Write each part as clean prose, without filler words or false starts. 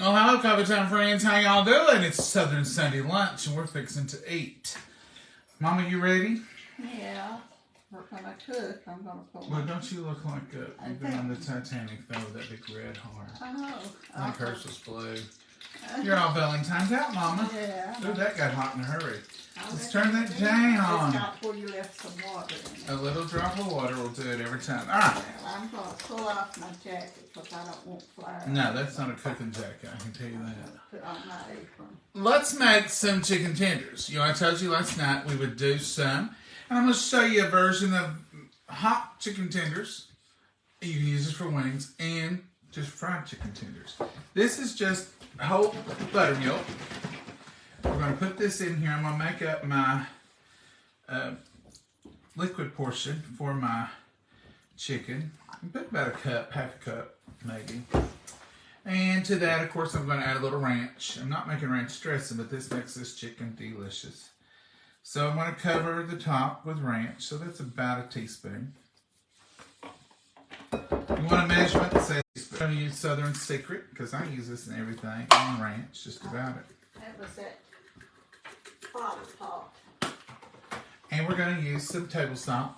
Oh, hello, Coffee Time friends. How y'all doing? It's Southern Sunday lunch, and we're fixing to eat. Mama, you ready? Yeah. We're gonna cook. I'm gonna pull. Well, don't you look like you've been on the Titanic, though, with that big red heart? Oh. I think hers was blue. You're all Valentine's out, Mama. Yeah. Ooh, that got hot in a hurry. I'll Let's let turn you that do down. It's not where you left some water in it. A little drop of water will do it every time. All right. Well, I'm gonna pull off my jacket because I don't want flour. No, that's not a cooking jacket. I can tell you that. Put on my apron. Let's make some chicken tenders. You know, I told you last night we would do some. And I'm going to show you a version of hot chicken tenders. You can use this for wings and just fried chicken tenders. This is just whole buttermilk. We're going to put this in here. I'm going to make up my liquid portion for my chicken. Put about a cup, half a cup maybe. And to that, of course, I'm going to add a little ranch. I'm not making ranch dressing, but this makes this chicken delicious. So I'm going to cover the top with ranch. So that's about a teaspoon. You want a measurement that says I'm going to use Southern Secret because I use this in everything on ranch, just about it. That was that pot. And we're going to use some table salt.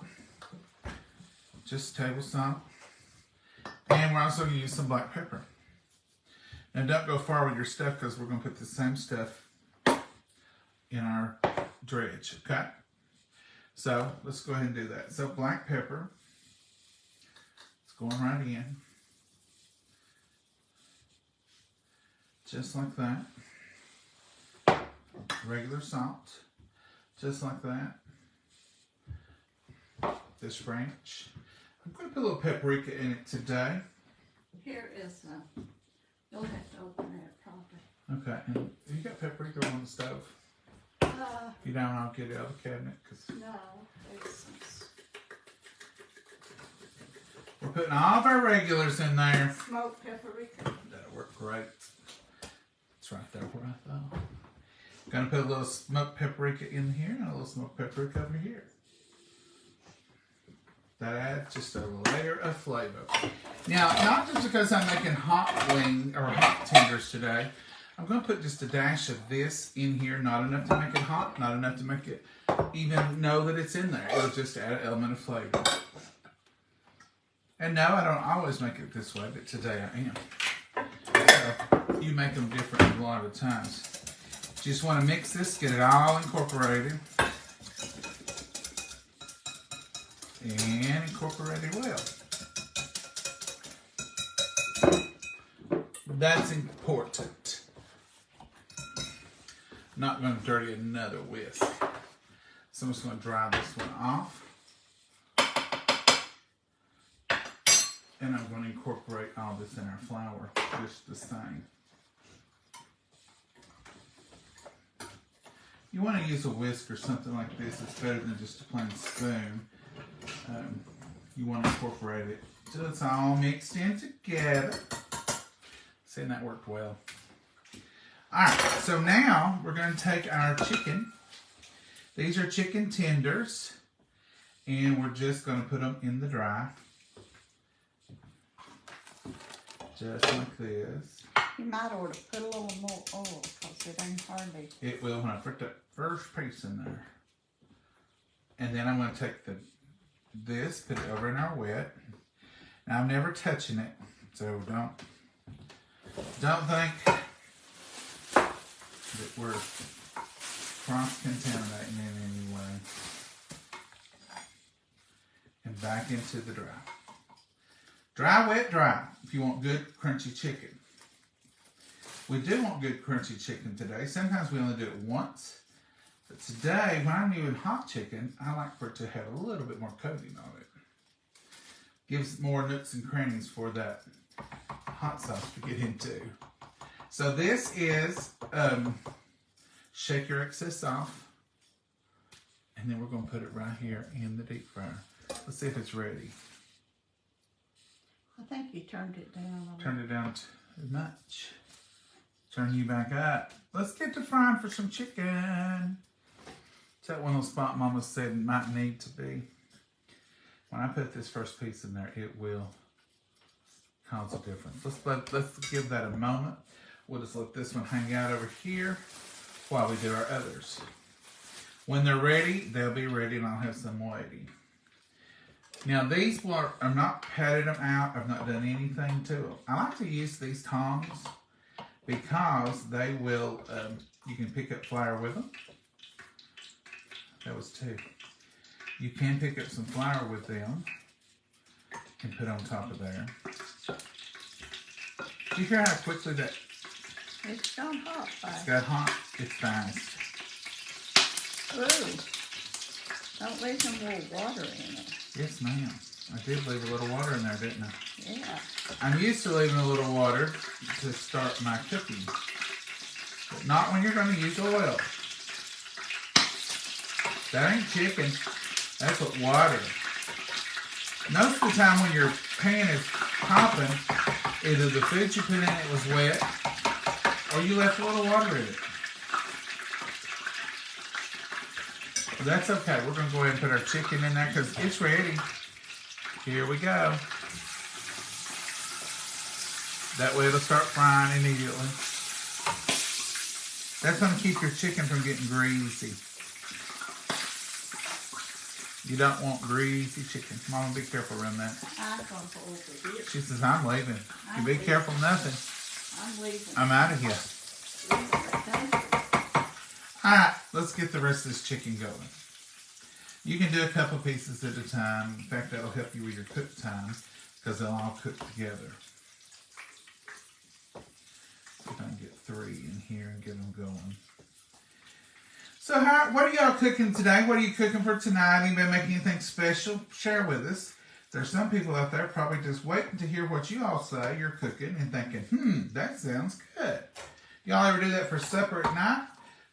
Just table salt. And we're also going to use some black pepper. Now don't go far with your stuff because we're going to put the same stuff in our dredge, okay? So let's go ahead and do that. So black pepper, it's going right in. Just like that. Regular salt, just like that. This ranch. I'm going to put a little paprika in it today. Here is you'll have to open that probably. Okay, and you got paprika on the stove? If you don't, I'll get it out of the cabinet. No, it's We're putting all of our regulars in there. smoked paprika. That'll work great. It's right there where I thought. Gonna put a little smoked paprika in here and a little smoked paprika over here. That adds just a layer of flavor. Now, not just because I'm making hot wing or hot tenders today, I'm going to put just a dash of this in here. Not enough to make it hot, not enough to make it even know that it's in there. It'll just add an element of flavor. And no, I don't always make it this way, but today I am. So, you make them different a lot of times. Just want to mix this, get it all incorporated. And incorporate it well. That's important. Not going to dirty another whisk. So I'm just going to dry this one off. And I'm going to incorporate all this in our flour just the same. You want to use a whisk or something like this. It's better than just a plain spoon. You want to incorporate it till it's all mixed in together. See, that worked well. Alright, so now we're going to take our chicken. These are chicken tenders. And we're just going to put them in the dry. Just like this. You might ought to put a little more oil because it ain't hardly. It will when I put that first piece in there. And then I'm going to take put it over in our wet. Now I'm never touching it, so don't think that we're cross-contaminating in any way. And back into the dry. Dry, wet, dry, if you want good crunchy chicken. We do want good crunchy chicken today. Sometimes we only do it once. But today, when I'm doing hot chicken, I like for it to have a little bit more coating on it. Gives more nooks and crannies for that hot sauce to get into. So this is, shake your excess off. And then we're going to put it right here in the deep fryer. Let's see if it's ready. I think you turned it down a little. Turned it down too much. Turn you back up. Let's get to frying for some chicken. Is that one of those spot Mama said might need to be? When I put this first piece in there, it will cause a difference. Let's give that a moment. We'll just let this one hang out over here while we do our others. When they're ready, they'll be ready and I'll have some waiting. Now these were, I'm not patted them out. I've not done anything to them. I like to use these tongs because they will, you can pick up flour with them. That was 2. You can pick up some flour with them and put on top of there. Do you hear how quickly that? It's gone hot. It's got hot. It's fast. Ooh. Don't leave some more water in it. Yes, ma'am. I did leave a little water in there, didn't I? Yeah. I'm used to leaving a little water to start my cooking, but not when you're going to use oil. That ain't chicken. That's what water. Most of the time when your pan is popping, either the food you put in it was wet, or you left a little water in it. But that's okay. We're going to go ahead and put our chicken in there because it's ready. Here we go. That way it'll start frying immediately. That's going to keep your chicken from getting greasy. You don't want greasy chicken. Mama, be careful around that. I'm going to over here. She says, I'm leaving. You be careful, nothing. I'm leaving. I'm out of here. Alright, let's get the rest of this chicken going. You can do a couple pieces at a time. In fact, that'll help you with your cook time because they'll all cook together. See if I can get 3 in here and get them going. So what are y'all cooking today? What are you cooking for tonight? Anybody making anything special? Share with us. There's some people out there probably just waiting to hear what you all say you're cooking and thinking, that sounds good. Y'all ever do that for supper at night?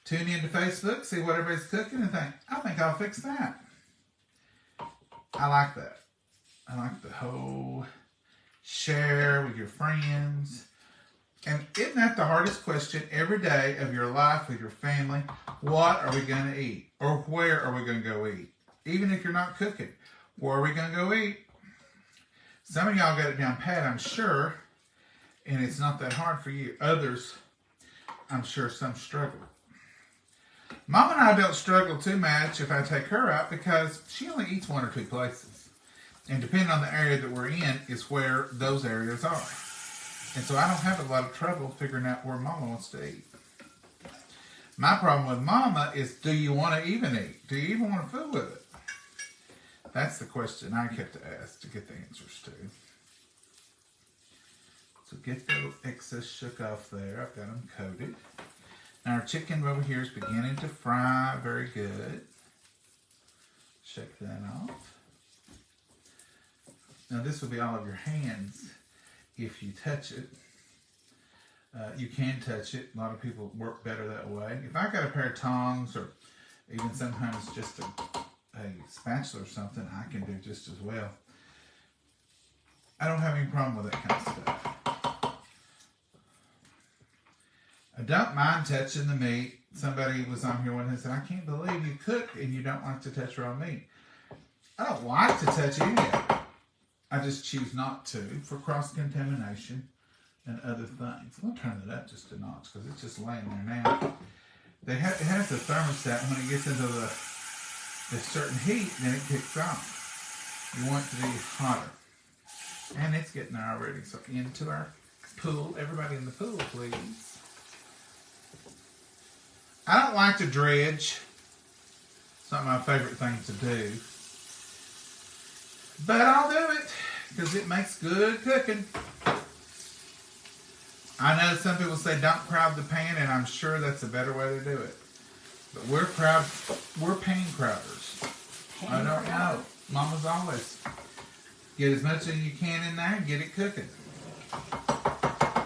Tune into Facebook, see what everybody's cooking and think, I think I'll fix that. I like that. I like the whole share with your friends. And isn't that the hardest question every day of your life with your family? What are we going to eat? Or where are we going to go eat? Even if you're not cooking, where are we going to go eat? Some of y'all got it down pat, I'm sure, and it's not that hard for you. Others, I'm sure some struggle. Mom and I don't struggle too much if I take her out because she only eats 1 or 2 places. And depending on the area that we're in is where those areas are. And so I don't have a lot of trouble figuring out where Mama wants to eat. My problem with Mama is, do you want to even eat? Do you even want to fool with it? That's the question I kept to ask to get the answers to. So get the excess shook off there. I've got them coated. Now our chicken over here is beginning to fry very good. Shake that off. Now this will be all of your hands if you touch it. You can touch it. A lot of people work better that way. If I got a pair of tongs or even sometimes just a spatula or something, I can do just as well. I don't have any problem with that kind of stuff. I don't mind touching the meat. Somebody was on here one day and said, I can't believe you cook and you don't like to touch raw meat. I don't like to touch any of it. I just choose not to for cross-contamination and other things. I'm going to turn it up just a notch because it's just laying there now. It has the thermostat. When it gets into the certain heat, then it kicks off. You want it to be hotter. And it's getting there already. So into our pool. Everybody in the pool, please. I don't like to dredge. It's not my favorite thing to do. But I'll do it because it makes good cooking. I know some people say don't crowd the pan, and I'm sure that's a better way to do it. But we're pan crowders. I don't know. Mama's always get as much as you can in there and get it cooking.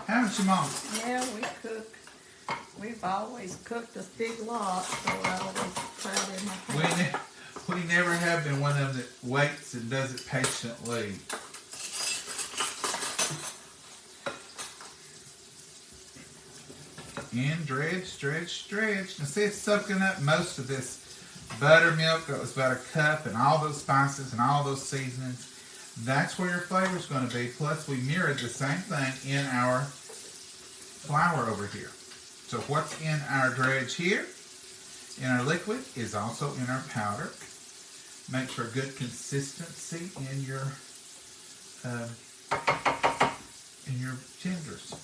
Haven't you, Mama? Yeah, we cook. We've always cooked a big lot, so I always crowd in my pan. We never have been one of them that waits and does it patiently. And dredge, dredge, dredge. Now see, it's soaking up most of this buttermilk that was about a cup and all those spices and all those seasonings. That's where your flavor is going to be. Plus, we mirrored the same thing in our flour over here. So what's in our dredge here, in our liquid, is also in our powder. Makes for good consistency uh, in your tenders.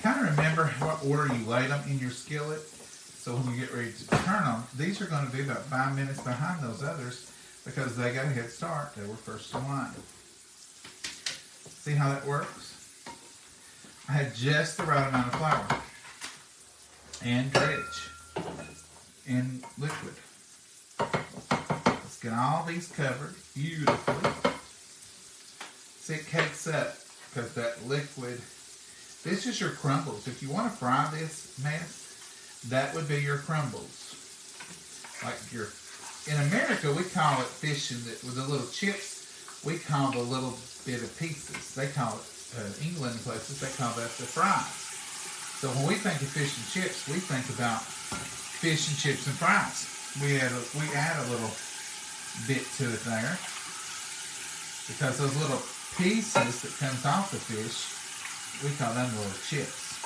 Kind of remember what order you lay them in your skillet. So when you get ready to turn them, these are going to be about 5 minutes behind those others because they got a head start. They were first in line. See how that works? I had just the right amount of flour and dredge and liquid. Let's get all these covered beautifully. See, it cakes up because that liquid, this is your crumbles. If you want to fry this mess, that would be your crumbles. Like in America, we call it fish with the little chips. We call the little bit of pieces. They call it, England places, they call that the fries. So when we think of fish and chips, we think about fish and chips and fries. We add a little bit to it there because those little pieces that comes off the fish, we call them little chips.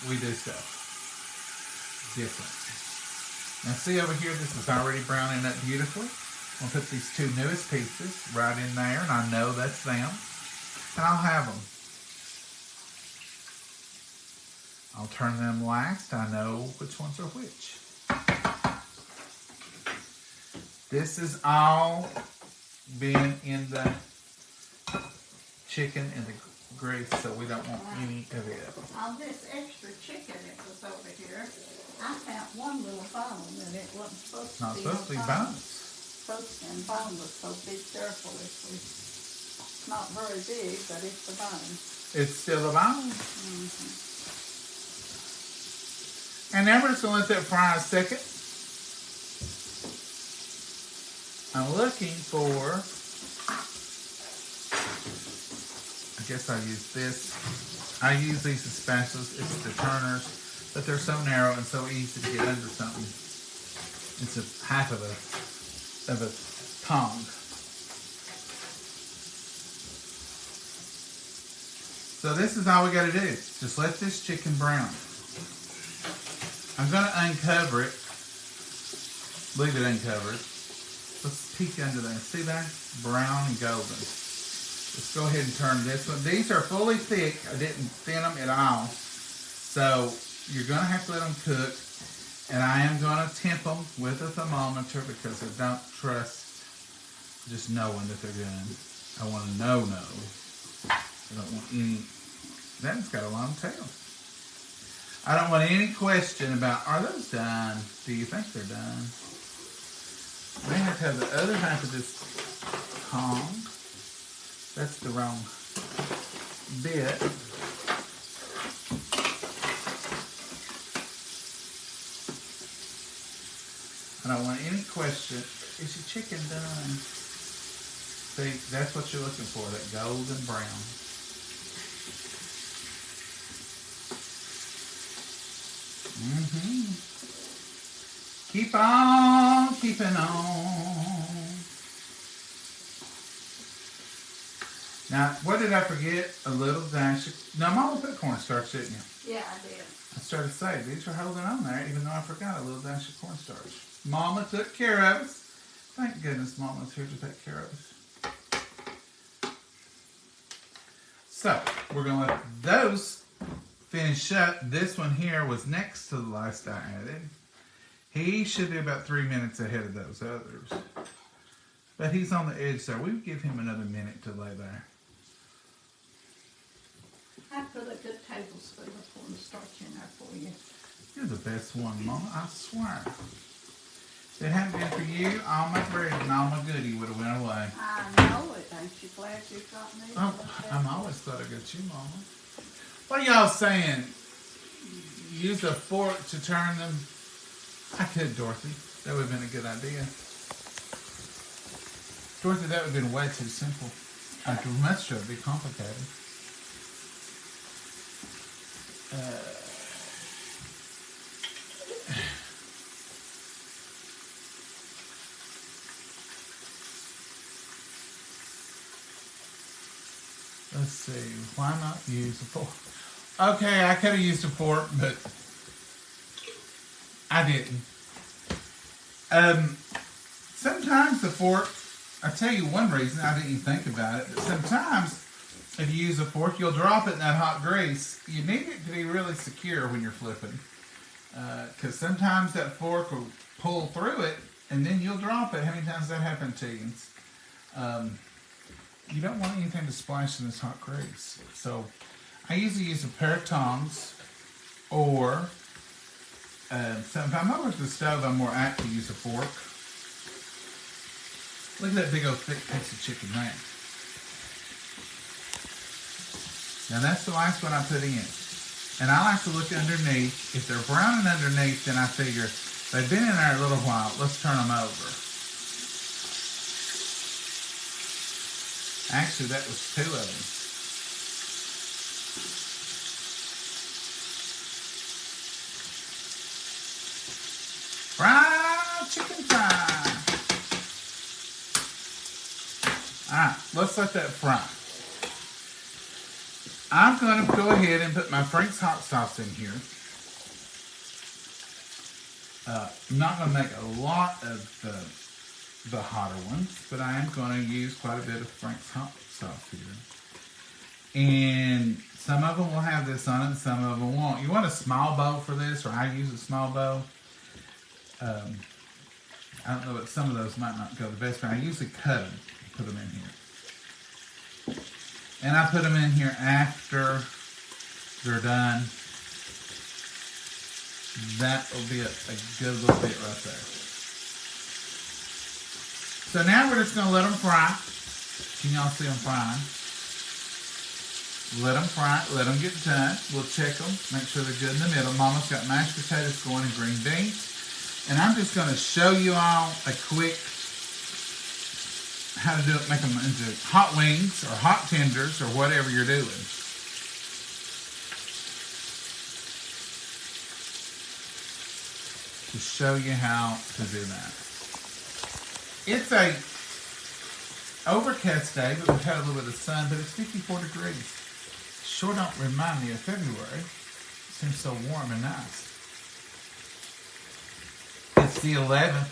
We do stuff different. Now see over here, this is already browning up beautifully. I'm going to put these two newest pieces right in there, and I know that's them. And I'll have them. I'll turn them last. I know which ones are which. This is all been in the chicken and the grease, so we don't want any of it. On this extra chicken that was over here, I found one little bone, and it wasn't supposed to be. Not supposed to be boneless. Supposed to be boneless, so be careful it's not very big, but it's a bone. It's still a bone. Mm-hmm. And now we're just going to let that fry a second. I'm looking for, I guess I use this. I use these as spatulas. It's the turners, but they're so narrow and so easy to get under something. It's a half of a tong. So this is all we got to do. Just let this chicken brown. I'm going to uncover it. Leave it uncovered. Let's peek under there. See there? Brown and golden. Let's go ahead and turn this one. These are fully thick. I didn't thin them at all. So you're going to have to let them cook. And I am going to temp them with a thermometer because I don't trust just knowing that they're done. I want to know. I don't want any. That's got a long tail. I don't want any question about, are those done? Do you think they're done? They have to have the other half of this tong. That's the wrong bit. I don't want any question. Is your chicken done? See, that's what you're looking for, that golden brown. Mm-hmm. Keep on keeping on. Now, what did I forget? A little dash of... Now, Mama put cornstarch, didn't you? Yeah, I did. I started to say, these are holding on there, even though I forgot a little dash of cornstarch. Mama took care of us. Thank goodness Mama's here to take care of us. So, we're going to let those finish up. This one here was next to the last I added. He should be about 3 minutes ahead of those others. But he's on the edge there. We would give him another minute to lay there. I put a good tablespoon of cornstarch in there for you. You're the best one, Mama, I swear. If it hadn't been for you, all my bread and all my goodie would have went away. I know it. Ain't you glad you got me? Oh, I'm always glad I got you, Mama. What are y'all saying? Use a fork to turn them? I could, Dorothy. That would have been a good idea. Dorothy, that would have been way too simple. I'd much rather be complicated. let's see. Why not use a fork? Okay, I could have used a fork, but I didn't. Sometimes the fork, I'll tell you one reason, I didn't even think about it, but sometimes if you use a fork, you'll drop it in that hot grease. You need it to be really secure when you're flipping. Because sometimes that fork will pull through it, and then you'll drop it. How many times has that happened to you? You don't want anything to splash in this hot grease. So I usually use a pair of tongs, or so if I'm over at the stove, I'm more apt to use a fork. Look at that big old thick piece of chicken there. Now that's the last one I put in. And I like to look underneath. If they're browning underneath, then I figure they've been in there a little while. Let's turn them over. Actually, that was 2 of them. Fried chicken time. Alright, let's let that fry. I'm going to go ahead and put my Frank's hot sauce in here. I'm not going to make a lot of the hotter ones, but I am going to use quite a bit of Frank's hot sauce here. And some of them will have this on it, and some of them won't. You want a small bowl for this, or I use a small bowl. I don't know, but some of those might not go the best, but I usually cut them, put them in here. And I put them in here after they're done. That will be a good little bit right there. So now we're just going to let them fry. Can y'all see them frying? Let them fry, let them get done. We'll check them, make sure they're good in the middle. Mama's got mashed potatoes going and green beans. And I'm just going to show you all a quick how to do it, make them into hot wings or hot tenders or whatever you're doing. To show you how to do that. It's a overcast day, but we've had a little bit of sun, but it's 54 degrees. Sure don't remind me of February. It seems so warm and nice. It's the 11th.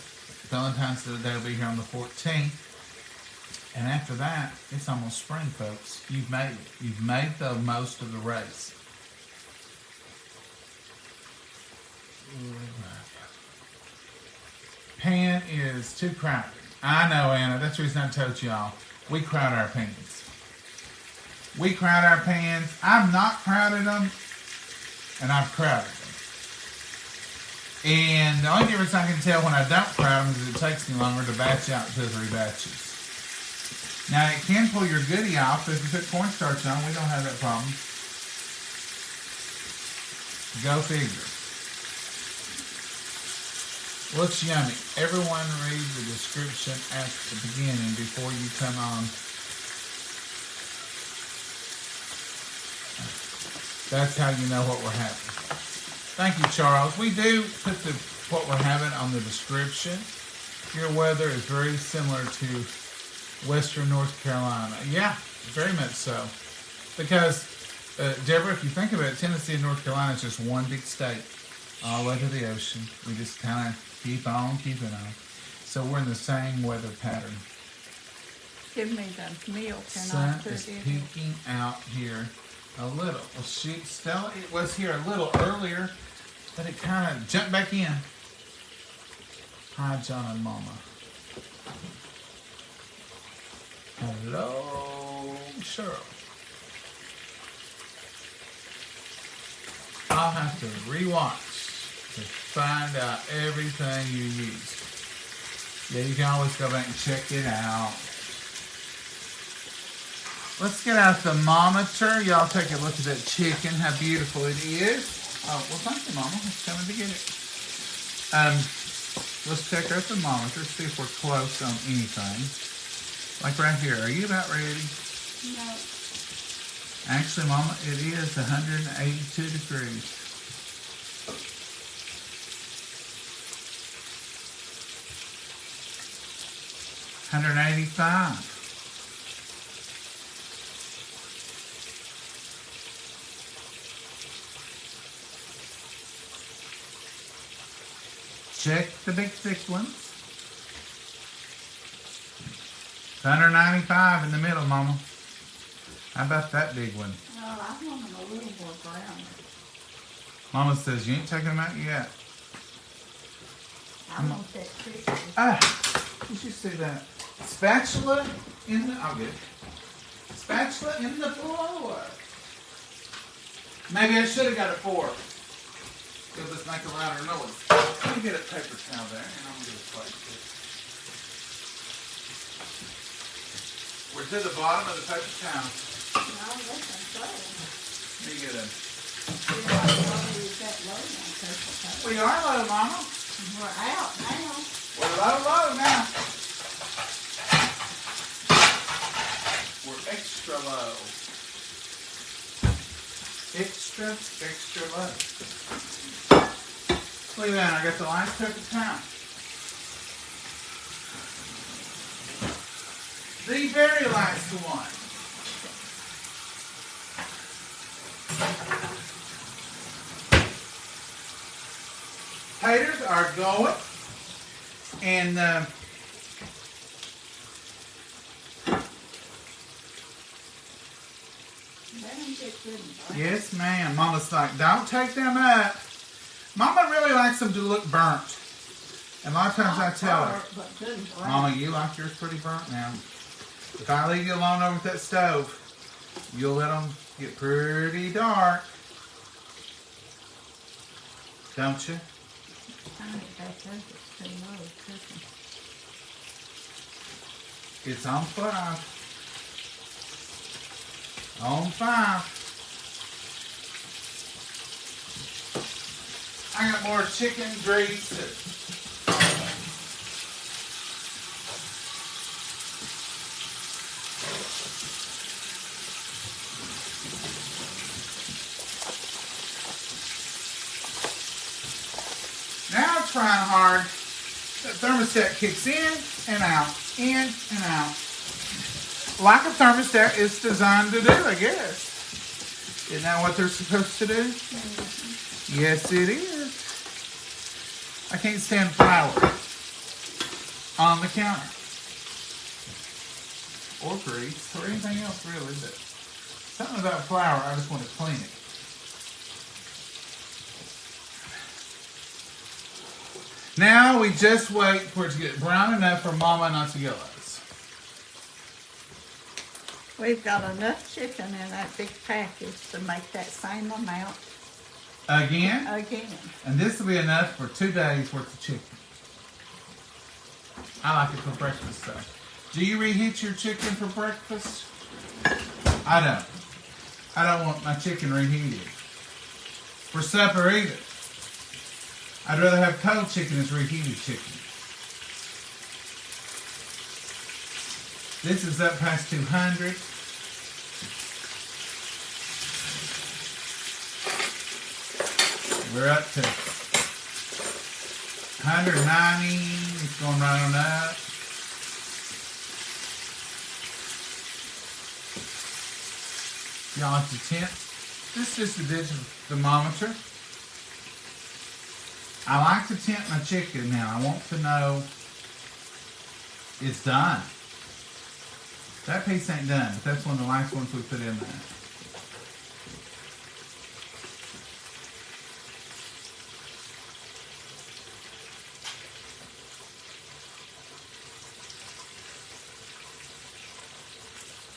Valentine's Day will be here on the 14th. And after that, it's almost spring, folks. You've made it. You've made the most of the race. Pan is too crowded. I know, Anna. That's the reason I told y'all. We crowd our pans. We crowd our pans. I've not crowded them, and I've crowded them. And the only difference I can tell when I don't crowd them is it takes me longer to batch out 2 or 3 batches. Now, it can pull your goodie off, but if you put cornstarch on, we don't have that problem. Go figure. Looks yummy. Everyone read the description at the beginning before you come on. That's how you know what we're having. Thank you, Charles. We do put what we're having on the description. Your weather is very similar to Western North Carolina. Yeah, very much so. Because, Deborah, if you think about it, Tennessee and North Carolina is just one big state. All the way to the ocean. We just kind of keep on keeping on. So we're in the same weather pattern. Give me the milk and Sun I'll put is it in. peeking out here a little. Well, shoot, Stella, it was here a little earlier, but it kind of jumped back in. Hi, John and Mama. Hello, Cheryl. I'll have to rewatch to find out everything you used. Yeah, you can always go back and check it out. Let's get our thermometer. Y'all take a look at that chicken, how beautiful it is. Oh, well, thank you, Mama. I was coming to get it. Let's check our thermometer, see if we're close on anything. Like right here, are you about ready? No. Actually, Mama, it is 182 degrees. $185. check the big thick ones. It's $195 in the middle, Mama. How about that big one? Oh, I want them a little more brown. Mama says you ain't taking them out yet. I want that crispy. You should see that. Spatula in the, I'll get it. Spatula in the floor. Maybe I should have got a fork. It'll just make a louder noise. Let me get a paper towel there, and I'm going to get a plate too. We're to the bottom of the paper towel. No, that's insane. Let me get a... We're not always that low on purple paper. We are low, Mama. We're out now. We're low now. We're extra low. Extra low. Look at that, I got the last paper towel. The very last one. Taters are going, and Let them get good and brown. yes, ma'am. Mama's like, don't take them up. Mama really likes them to look burnt. And a lot of times I tell her, But good and brown. Mama, you like yours pretty burnt now. If I leave you alone over at that stove, you'll let them get pretty dark. Don't you? I think that's too low cooking. It's on 5. On 5. I got more chicken grease. Now I'm trying hard. The thermostat kicks in and out, in and out. Like a thermostat is designed to do, I guess. Isn't that what they're supposed to do? Yes, it is. I can't stand flour on the counter. Or grease, or anything else really, but something about flour, I just want to clean it. Now we just wait for it to get brown enough for Mama not to get us. We've got enough chicken in that big package to make that same amount Again, again. and this will be enough for 2 days worth of chicken. I like it for breakfast though. Do you reheat your chicken for breakfast? I don't. I don't want my chicken reheated. For supper either. I'd rather have cold chicken as reheated chicken. This is up past 200. We're up to 190. It's going right on up. Y'all like the temp? This is just a digital thermometer. I like to temp my chicken now. I want to know it's done. That piece ain't done, but that's one of the last ones we put in there.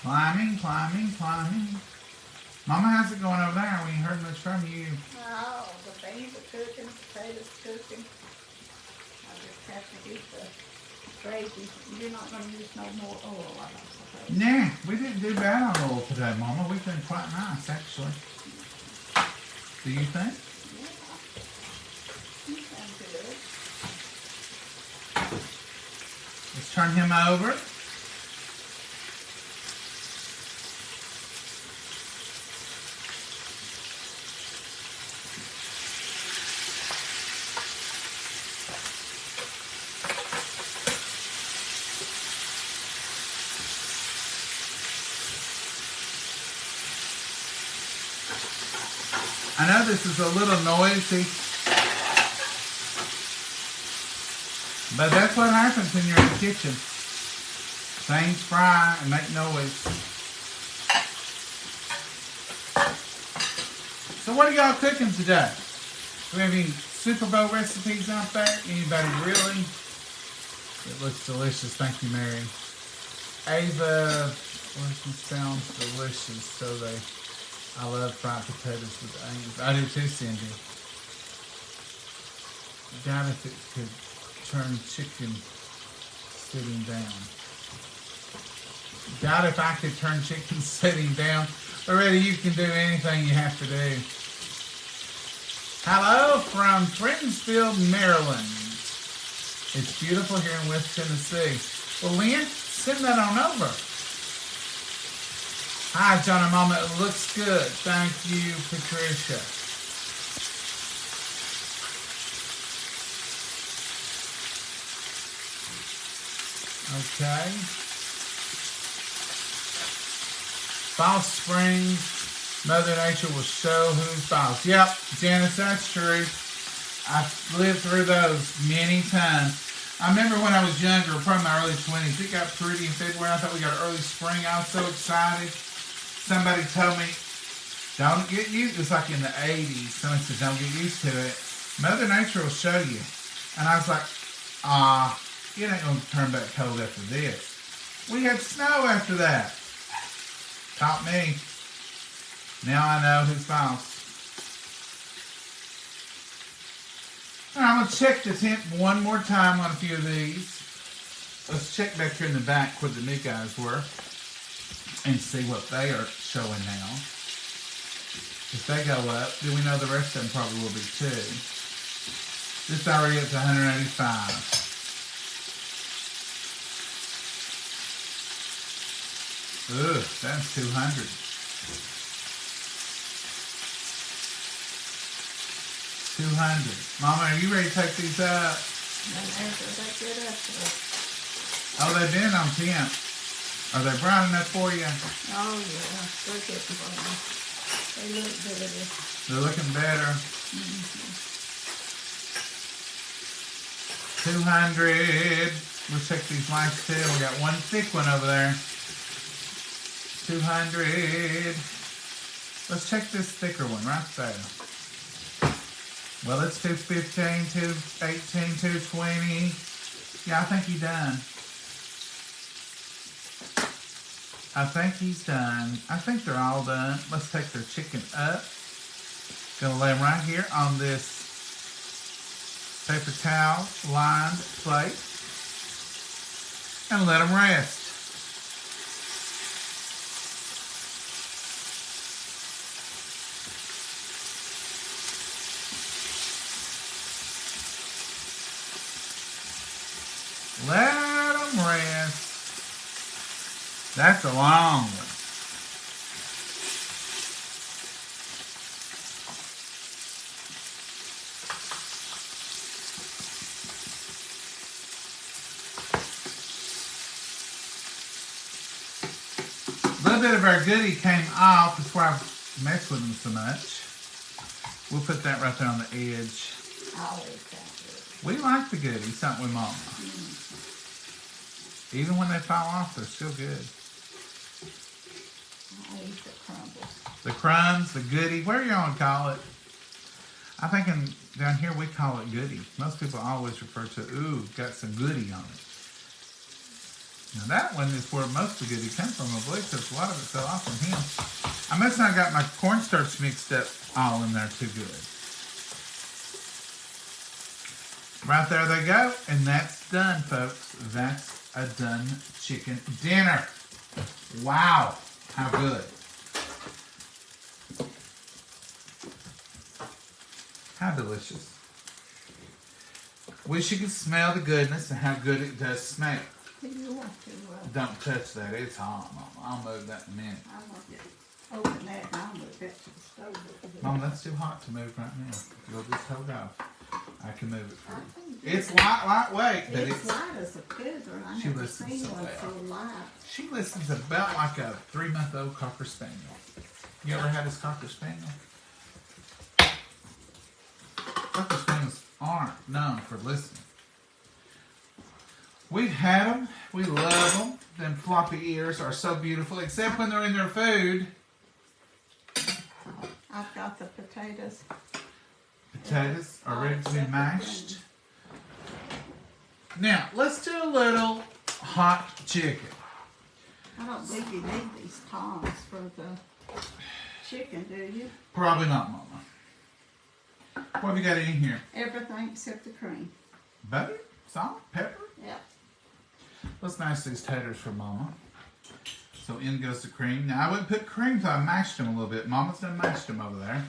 Climbing, climbing, climbing. Mama, how's it going over there? We ain't heard much from you. Oh, the beans are cooking, potatoes cooking. I just have to get the gravy. You're not going to use no more oil, I don't suppose. Nah, we didn't do bad on oil today, Mama. We've been quite nice, actually. Do you think? Yeah. You sound good. Let's turn him over. I know this is a little noisy. But that's what happens when you're in the kitchen. Things fry and make noise. So what are y'all cooking today? Do we have any Super Bowl recipes out there? Anybody really? It looks delicious. Thank you, Mary. Ava, sounds delicious. So I love fried potatoes with onions. I do too, Cindy. Doubt if it could turn chicken sitting down. Doubt if I could turn chicken sitting down. Already, you can do anything you have to do. Hello from Friendsfield, Maryland. It's beautiful here in West Tennessee. Well, Lynn, send that on over. Hi, John and Mama. It looks good. Thank you, Patricia. Okay. False Springs. Mother Nature will show who's boss. Yep, Janice, that's true. I've lived through those many times. I remember when I was younger, probably my early 20s, it got pretty in February. I thought we got an early spring. I was so excited. Somebody told me, don't get used. It's like in the 80s. Someone said, don't get used to it. Mother Nature will show you. And I was like, it ain't going to turn back cold after this. We had snow after that. Taught me. Now I know who's boss. Alright, I'm going to check the temp one more time on a few of these. Let's check back here in the back where the new guys were and see what they are showing now. If they go up, then we know the rest of them probably will be too. This is already up to 185. Ugh, that's 200. 200. Mama, are you ready to take these up? Oh, they've been on temp. Are they brown enough for you? Oh, yeah. They're getting brown. They look better. They're looking better. 200. We'll check these last two. We got one thick one over there. 200. Let's check this thicker one right there. Well, it's 215, 218, 220. Yeah, I think he's done. I think he's done. I think they're all done. Let's take their chicken up. Gonna lay them right here on this paper towel lined plate and let them rest. Let them rest. That's a long one. A little bit of our goodie came off. That's why I messed with them so much. We'll put that right there on the edge. We like the goodies, don't we, Mama? Even when they fall off, they're still good. I eat the crumbles. The crumbs, the goodie, whatever you want to call it. I think down here we call it goodie. Most people always refer to, ooh, got some goodie on it. Now that one is where most of the goodie comes from, I believe, because a lot of it fell off from him. I must not got my cornstarch mixed up all in there too good. Right there they go, and that's done, folks. That's a done chicken dinner. Wow, how good. How delicious. Wish you could smell the goodness and how good it does smell. Don't touch that, it's hot, Mama. I'll move that in a minute. I'm going to open that and I'll move that to the stove. Mama, that's too hot to move right now. You'll just hold off. I can move it for you. It's lightweight, but it's light as a feather. I she never listens seen so one well. so light. She listens about like a 3-month-old Cocker Spaniel. You ever had this Cocker Spaniel? Cocker Spaniels aren't known for listening. We've had them. We love them. Them floppy ears are so beautiful, except when they're in their food. I've got the potatoes. Potatoes are ready to be mashed. Now, let's do a little hot chicken. I don't think you need these tongs for the chicken, do you? Probably not, Mama. What have you got in here? Everything except the cream. Butter, salt, pepper. Yep. Let's mash these taters for Mama. So in goes the cream. Now I wouldn't put cream till I mashed them a little bit. Mama's done mashed them over there.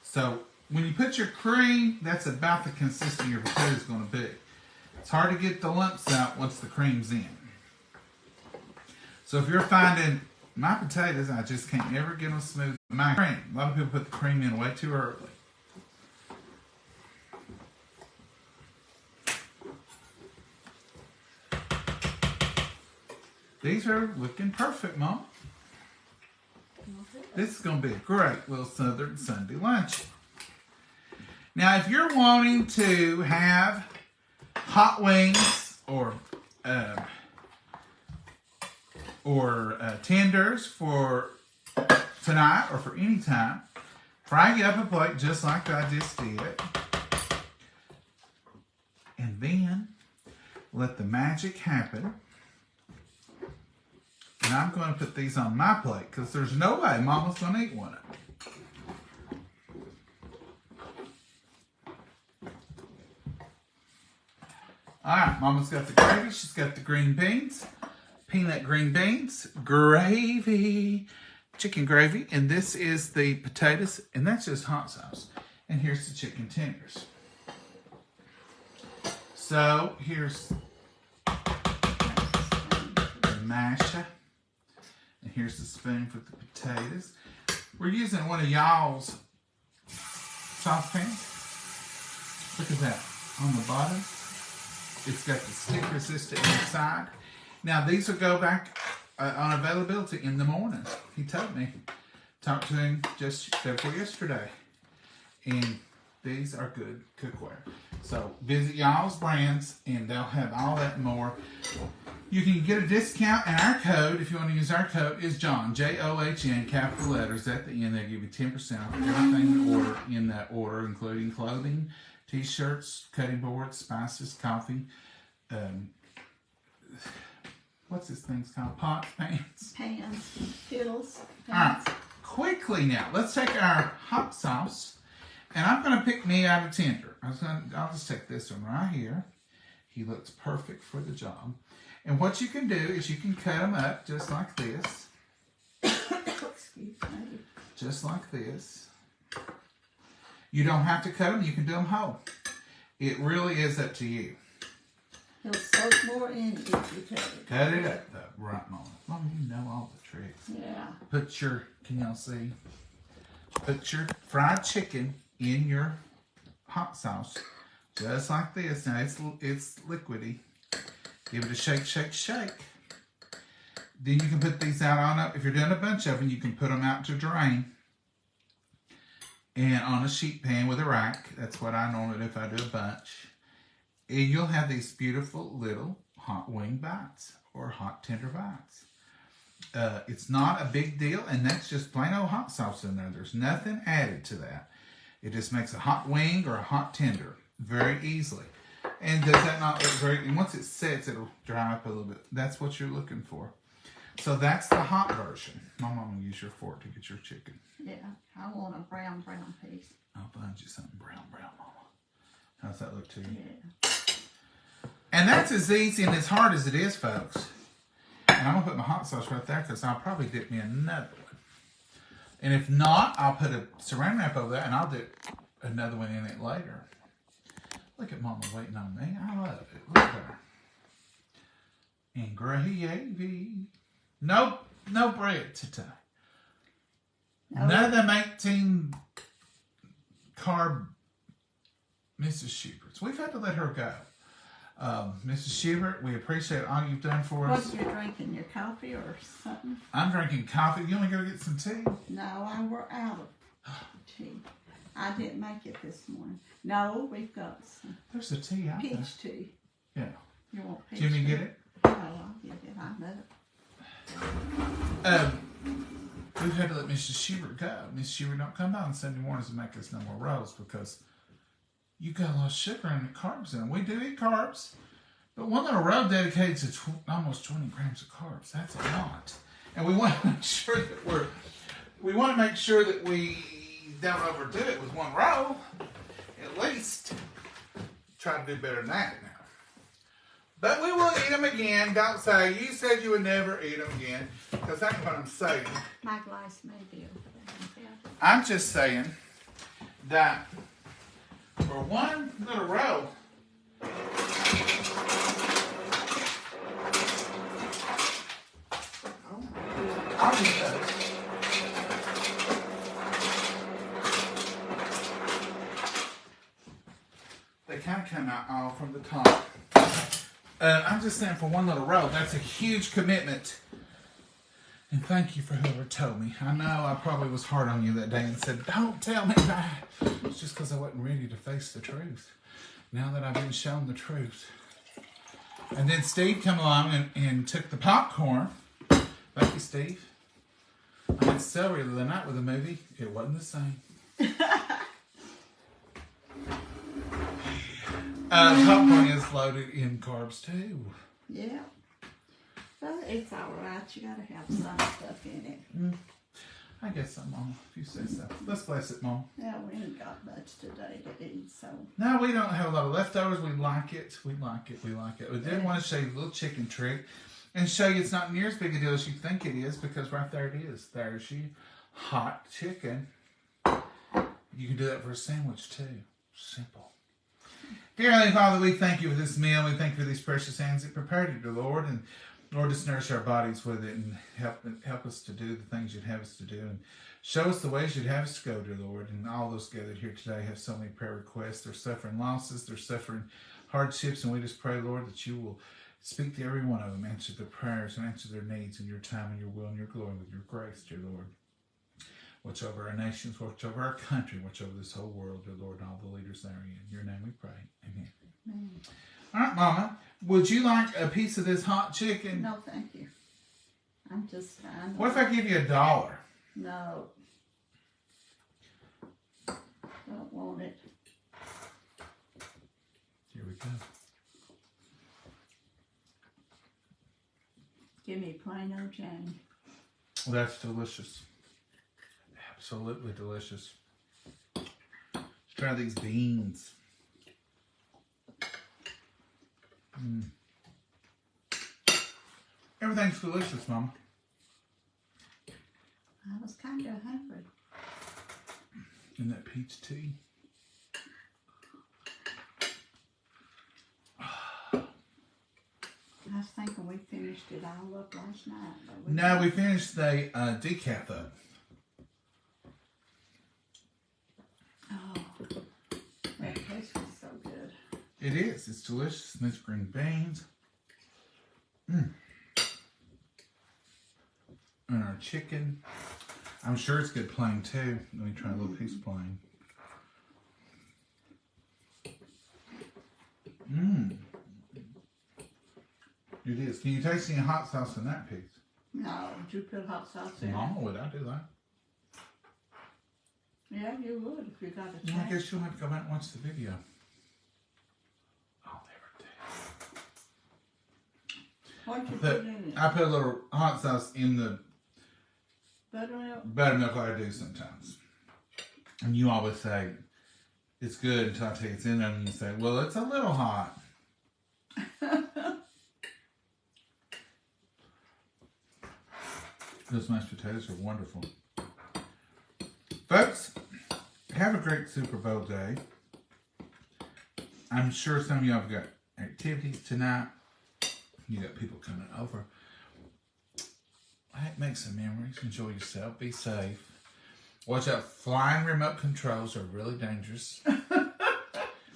So when you put your cream, that's about the consistency your potato is going to be. It's hard to get the lumps out once the cream's in. So if you're finding my potatoes, I just can't ever get them smooth. My cream, a lot of people put the cream in way too early. These are looking perfect, Mom. This is going to be a great little Southern Sunday lunch. Now, if you're wanting to have hot wings or tenders for tonight or for any time, fry it up a plate just like I just did. And then let the magic happen. And I'm going to put these on my plate because there's no way Mama's going to eat one of them. All right, Mama's got the gravy. She's got the green beans, peanut green beans, gravy, chicken gravy. And this is the potatoes, and that's just hot sauce. And here's the chicken tenders. So here's the masher. And here's the spoon for the potatoes. We're using one of y'all's saucepans. Look at that on the bottom. It's got the stick resistant inside. Now these will go back on availability in the morning. He told me. Talked to him just before yesterday. And these are good cookware. So visit y'all's brands and they'll have all that and more. You can get a discount, and our code, if you want to use our code, is John, John, capital letters at the end. They give you 10% off everything you order in that order, including clothing, t-shirts, cutting boards, spices, coffee. What's this thing's called? Pots, pans? Pans, kettles. All right, quickly now, let's take our hot sauce, and I'm going to pick me out a tender. I'll just take this one right here. He looks perfect for the job. And what you can do is you can cut them up just like this. Excuse me. Just like this. You don't have to cut them. You can do them whole. It really is up to you. He'll soak more in if you cut it. Cut it up the right moment. Mom, you know all the tricks. Yeah. Put your, can y'all see? Put your fried chicken in your hot sauce. Just like this. Now it's liquidy. Give it a shake, shake, shake. Then you can put these out on up. If you're doing a bunch of them, you can put them out to drain. And on a sheet pan with a rack. That's what I normally do if I do a bunch. And you'll have these beautiful little hot wing bites or hot tender bites. It's not a big deal, and that's just plain old hot sauce in there. There's nothing added to that. It just makes a hot wing or a hot tender very easily. And does that not look great? And once it sets, it'll dry up a little bit. That's what you're looking for. So that's the hot version. My mom will use your fork to get your chicken. Yeah, I want a brown piece. I'll find you something brown, Mama. How's that look to you? Yeah. And that's as easy and as hard as it is, folks. And I'm going to put my hot sauce right there because I'll probably dip me another one. And if not, I'll put a saran wrap over there and I'll dip another one in it later. Look at Mama waiting on me. I love it. Look at her. And gravy. Nope, no bread today. No. None of them 18 carb Mrs. Schubert's. We've had to let her go. Mrs. Schubert, we appreciate all you've done for us. What, you're drinking, your coffee or something? I'm drinking coffee. You want to go get some tea? No, we're out of tea. I didn't make it this morning. No, we've got some There's a tea out there. peach tea. Yeah. You want Do you want me to get it? Oh, I'll get it. I know. We've had to let Mrs. Schubert go. Mrs. Schubert don't come by on Sunday mornings and make us no more rolls because you got a lot of sugar and the carbs in them. We do eat carbs, but one little roll dedicated to almost 20 grams of carbs. That's a lot. And we want to make sure that we don't overdo it with one roll. At least try to do better than that now. But we will eat them again. Don't say, you said you would never eat them again. Because that's what I'm saying. My glass may be over there. I'm just saying that for one little roll, I'll eat those. They kind of come out all from the top. I'm just saying for one little roll, that's a huge commitment. And thank you for whoever told me. I know I probably was hard on you that day and said, don't tell me that. It's just because I wasn't ready to face the truth. Now that I've been shown the truth. And then Steve came along and took the popcorn. Thank you, Steve. I had celery the other night with the movie. It wasn't the same. Popcorn is loaded in carbs too. Yeah. But it's alright. You gotta have some stuff in it. I guess so, Mom, if you say so. Let's bless it, Mom. Yeah, we ain't got much today to eat, so. No, we don't have a lot of leftovers. We like it. We like it. We like it. We did want to show you a little chicken trick and show you it's not near as big a deal as you think it is because right there it is. There's your hot chicken. You can do that for a sandwich too. Simple. Dear Heavenly Father, we thank you for this meal. We thank you for these precious hands that prepared it, dear Lord. And Lord, just nourish our bodies with it and help us to do the things you'd have us to do. And show us the ways you'd have us to go, dear Lord. And all those gathered here today have so many prayer requests. They're suffering losses. They're suffering hardships. And we just pray, Lord, that you will speak to every one of them, answer their prayers and answer their needs in your time and your will and your glory with your grace, dear Lord. Watch over our nations, watch over our country, watch over this whole world, dear Lord, and all the leaders therein. In your name we pray. Amen. Amen. All right, Mama. Would you like a piece of this hot chicken? No, thank you. I'm just fine. What if I give you $1? No. Don't want it. Here we go. Give me plain old Jane. Well, that's delicious. Absolutely delicious. Let's try these beans. Everything's delicious, Mama. I was kind of hungry. And that peach tea. I was thinking we finished it all up last night. But No, we finished the decaf up. Oh, that taste was so good. It is. It's delicious. And it's green beans. And our chicken. I'm sure it's good plain too. Let me try a little piece plain. It is. Can you taste any hot sauce in that piece? No, did you put hot sauce in? Mama, would I do that? Yeah, you would if you got a No, I chance. guess you'll have to go back and watch the video. I'll never do. What'd you put in it? I put a little hot sauce in the Buttermilk? buttermilk like I do sometimes. And you always say, it's good until I tell you it's in there and you say, well, it's a little hot. Those mashed potatoes are wonderful. Folks, have a great Super Bowl day. I'm sure some of y'all have got activities tonight. You got people coming over. Make some memories. Enjoy yourself. Be safe. Watch out. Flying remote controls are really dangerous.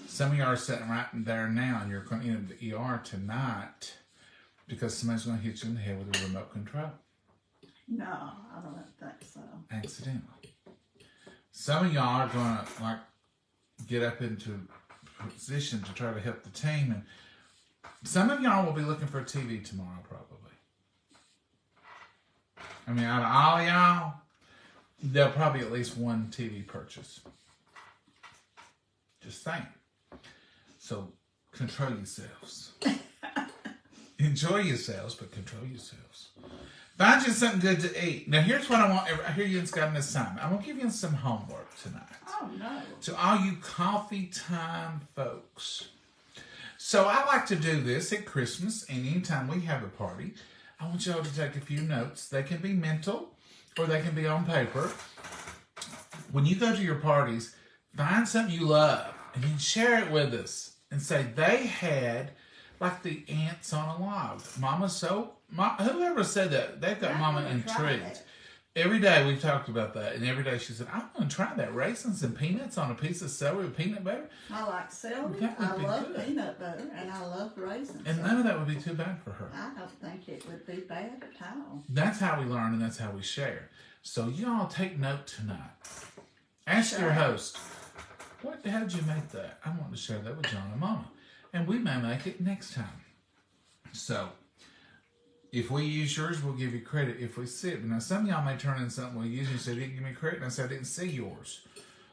Some of y'all are sitting right there now and you're going into the ER tonight because somebody's going to hit you in the head with a remote control. No, I don't think so. Accidentally. Some of y'all are going to like get up into a position to try to help the team and Some of y'all will be looking for a TV tomorrow, probably. I mean, out of all y'all, there'll probably at least one TV purchase. Just saying. So, control yourselves. Enjoy yourselves, but control yourselves. Find you something good to eat. Now, here's what I want. I hear you got an assignment. I'm going to give you some homework tonight. Oh, no. To all you coffee time folks. So, I like to do this at Christmas and anytime we have a party. I want y'all to take a few notes. They can be mental or they can be on paper. When you go to your parties, find something you love and then share it with us and say they had like the ants on a log. Whoever said that, they've got Mama intrigued. Every day we've talked about that, and every day she said, I'm going to try that. Raisins and peanuts on a piece of celery with peanut butter. I like celery, That would I be love good. peanut butter, and I love raisins. And none of that would be too bad for her. I don't think it would be bad at all. That's how we learn and that's how we share. So you all take note tonight. Ask your host, how did you make that? I want to share that with John and Mama. And we may make it next time. So, if we use yours, we'll give you credit if we see it. But now, some of y'all may turn in something we use and say, didn't give me credit. And I said, I didn't see yours.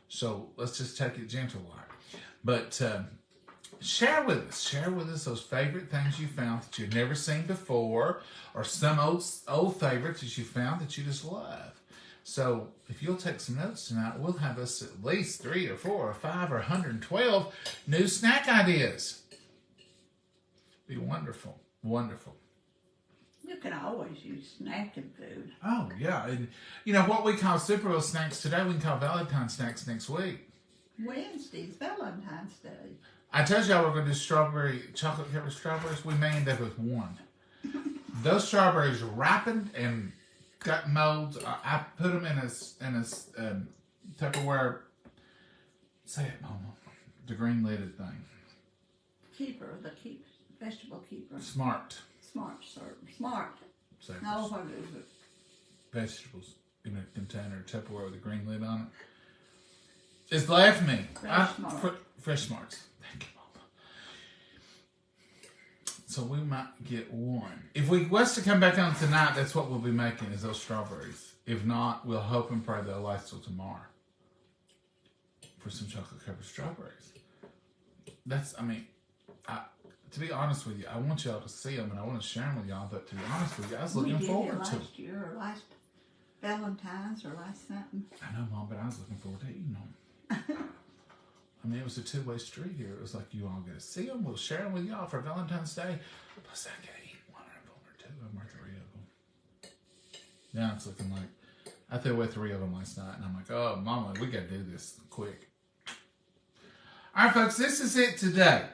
So, let's just take it gentle like. But share with us. Share with us those favorite things you found that you've never seen before. Or some old favorites that you found that you just love. So, if you'll take some notes tonight, we'll have us at least 3 or 4 or 5 or 112 new snack ideas. Be wonderful. Wonderful. You can always use snacking food. Oh, yeah. And, you know, what we call Super Bowl snacks today, we can call Valentine snacks next week. Wednesday's Valentine's Day. I told y'all we're going to do chocolate covered strawberries. We may end up with one. Those strawberries ripened and got molds. I put them in a Tupperware. Say it, Mama. The green lidded thing. Vegetable keeper. Smart. Smart, sir. Smart. Savers. No, what is it? Vegetables in a container, Tupperware with a green lid on it. It's laughing me. Fresh Smarts. Thank you, Mama. So we might get one. If we was to come back on tonight, that's what we'll be making is those strawberries. If not, we'll hope and pray they'll last till tomorrow for some chocolate covered strawberries. To be honest with you, I want y'all to see them and I want to share them with y'all. But to be honest with you, I was looking forward to them. Last year or last Valentine's or last something. I know, Mom, but I was looking forward to eating them. I mean, it was a two-way street here. It was like, you all get to see them. We'll share them with y'all for Valentine's Day. Plus, I get to eat one of them or 2 of them or 3 of them. Now it's looking like, I threw away 3 of them last night. And I'm like, oh, Mama, we got to do this quick. All right, folks, this is it today.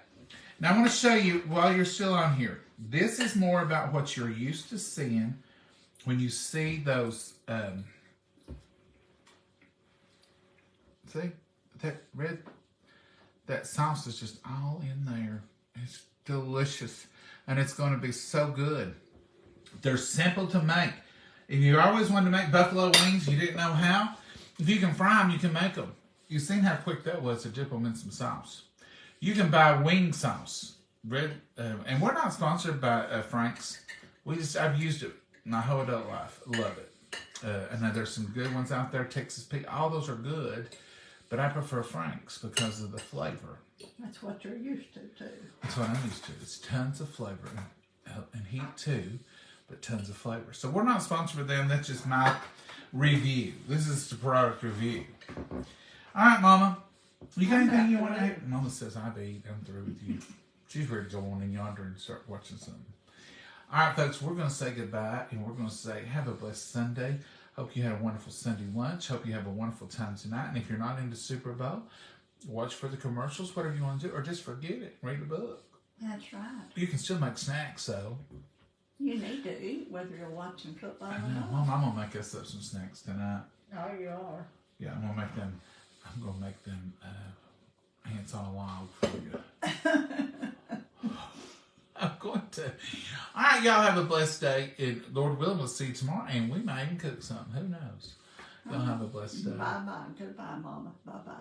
Now, I want to show you, while you're still on here, this is more about what you're used to seeing when you see those, see, that red, that sauce is just all in there. It's delicious, and it's going to be so good. They're simple to make. If you always wanted to make buffalo wings, you didn't know how, if you can fry them, you can make them. You've seen how quick that was to dip them in some sauce. You can buy wing sauce, and we're not sponsored by Frank's. I've used it my whole adult life. Love it. I know there's some good ones out there. Texas Pete, all those are good, but I prefer Frank's because of the flavor. That's what you're used to too. That's what I'm used to. It's tons of flavor and heat too, but tons of flavor. So we're not sponsored by them. That's just my review. This is the product review. All right, Mama. You got anything you want to add? Mama says, I've eaten. I'm through with you. She's ready to go on in yonder and start watching something. All right, folks, we're going to say goodbye, and we're going to say have a blessed Sunday. Hope you had a wonderful Sunday lunch. Hope you have a wonderful time tonight. And if you're not into Super Bowl, watch for the commercials, whatever you want to do, or just forget it. Read a book. That's right. You can still make snacks, though. You need to eat whether you're watching football or I know. not. Mom, I'm going to make us up some snacks tonight. Oh, you are. Yeah, I'm going to make them ants on a log for you. I'm going to. All right, y'all have a blessed day. And Lord willing, we'll see you tomorrow. And we might even cook something. Who knows? Y'all have a blessed day. Bye-bye. Goodbye, Mama. Bye-bye.